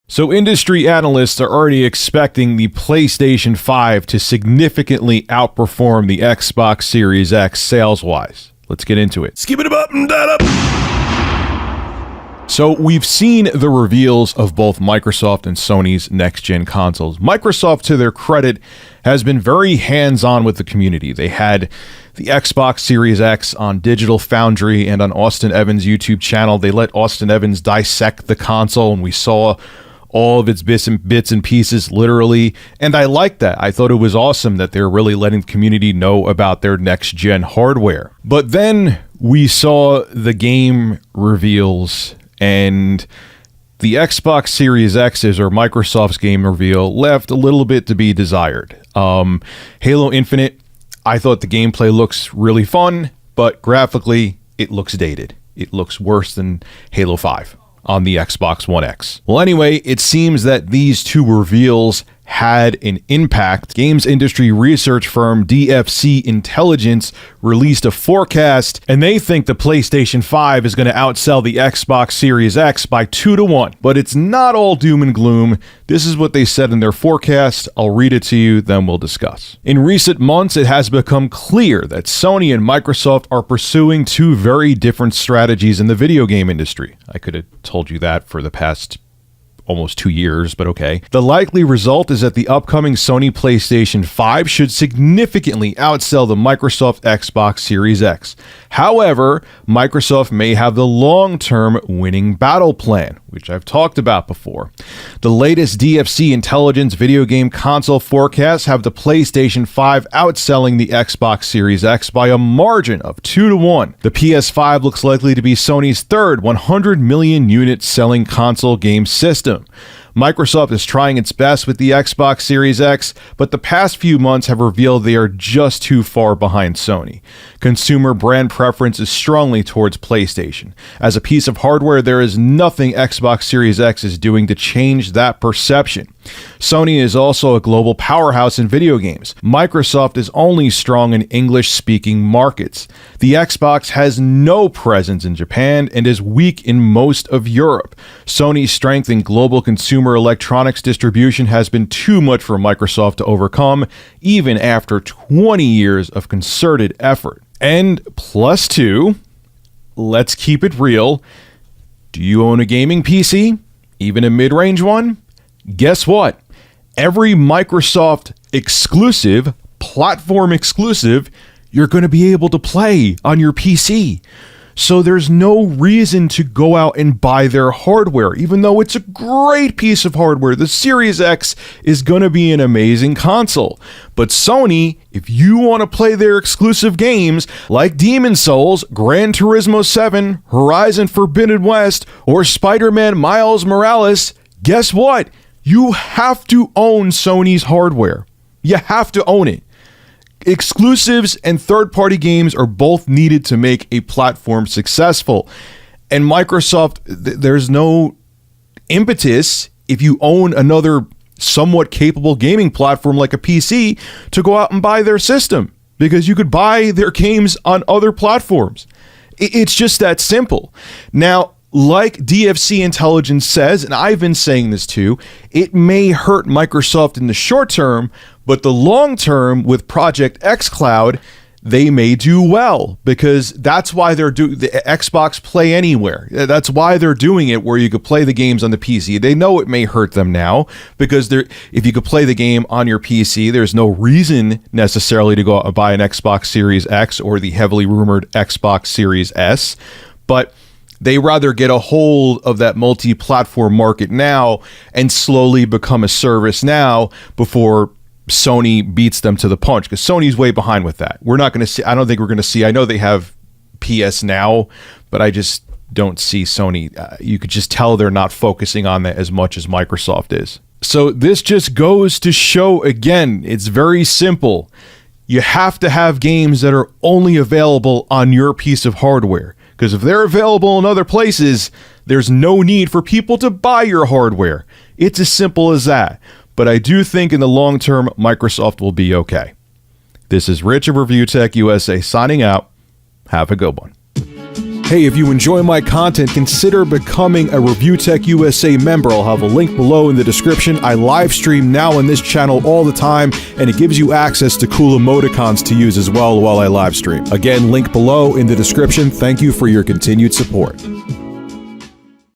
So industry analysts are already expecting the PlayStation 5 to significantly outperform the Xbox Series X sales-wise. Let's get into it. Skip it up and that up. So we've seen the reveals of both Microsoft and Sony's next-gen consoles. Microsoft, to their credit, has been very hands-on with the community. They had the Xbox Series X on Digital Foundry and on Austin Evans' YouTube channel. They let Austin Evans dissect the console, and we saw all of its bits and pieces, literally. And I liked that. I thought it was awesome that they're really letting the community know about their next-gen hardware. But then we saw the game reveals, and the Xbox Series X's, or Microsoft's game reveal, left a little bit to be desired. Halo Infinite, I thought the gameplay looks really fun, but graphically, it looks dated. It looks worse than Halo 5 on the Xbox One X. Well, anyway, it seems that these two reveals had an impact. Games industry research firm DFC Intelligence released a forecast, and they think the PlayStation 5 is going to outsell the Xbox Series X by 2-1. But it's not all doom and gloom. This is what they said in their forecast. I'll read it to you, then we'll discuss. In recent months, it has become clear that Sony and Microsoft are pursuing two very different strategies in the video game industry. I could have told you that for the past almost 2 years, but okay. The likely result is that the upcoming Sony PlayStation 5 should significantly outsell the Microsoft Xbox Series X. However, Microsoft may have the long-term winning battle plan, which I've talked about before. The latest DFC Intelligence video game console forecasts have the PlayStation 5 outselling the Xbox Series X by a margin of 2-1. The PS5 looks likely to be Sony's third 100 million unit selling console game system. Microsoft is trying its best with the Xbox Series X, but the past few months have revealed they are just too far behind Sony. Consumer brand preference is strongly towards PlayStation. As a piece of hardware, there is nothing Xbox Series X is doing to change that perception. Sony is also a global powerhouse in video games. Microsoft is only strong in English-speaking markets. The Xbox has no presence in Japan and is weak in most of Europe. Sony's strength in global consumer electronics distribution has been too much for Microsoft to overcome, even after 20 years of concerted effort. And plus two, let's keep it real. Do you own a gaming PC? Even a mid-range one? Guess what? Every Microsoft exclusive, platform exclusive, you're going to be able to play on your PC. So there's no reason to go out and buy their hardware, even though it's a great piece of hardware. The Series X is going to be an amazing console. But Sony, if you want to play their exclusive games like Demon's Souls, Gran Turismo 7, Horizon Forbidden West, or Spider-Man Miles Morales, guess what? You have to own Sony's hardware. You have to own it. Exclusives and third-party games are both needed to make a platform successful. And Microsoft, there's no impetus if you own another somewhat capable gaming platform like a PC to go out and buy their system, because you could buy their games on other platforms. It's just that simple. Now, like DFC Intelligence says, and I've been saying this too, it may hurt Microsoft in the short term, but the long term with Project xCloud, they may do well, because that's why they're doing the Xbox Play Anywhere. That's why they're doing it, where you could play the games on the PC. They know it may hurt them now, because if you could play the game on your PC, there's no reason necessarily to go out and buy an Xbox Series X or the heavily rumored Xbox Series S. But they rather get a hold of that multi-platform market now and slowly become a service now before Sony beats them to the punch, because Sony's way behind with that. We're not going to see, I don't think we're going to see, I know they have PS Now, but I just don't see Sony. You could just tell they're not focusing on that as much as Microsoft is. So this just goes to show, again, it's very simple. You have to have games that are only available on your piece of hardware. Because if they're available in other places, there's no need for people to buy your hardware. It's as simple as that. But I do think in the long term, Microsoft will be okay. This is Rich of Review Tech USA signing out. Have a good one. Hey, if you enjoy my content, consider becoming a Review Tech USA member. I'll have a link below in the description. I live stream now on this channel all the time, and it gives you access to cool emoticons to use as well while I live stream. Again, link below in the description. Thank you for your continued support.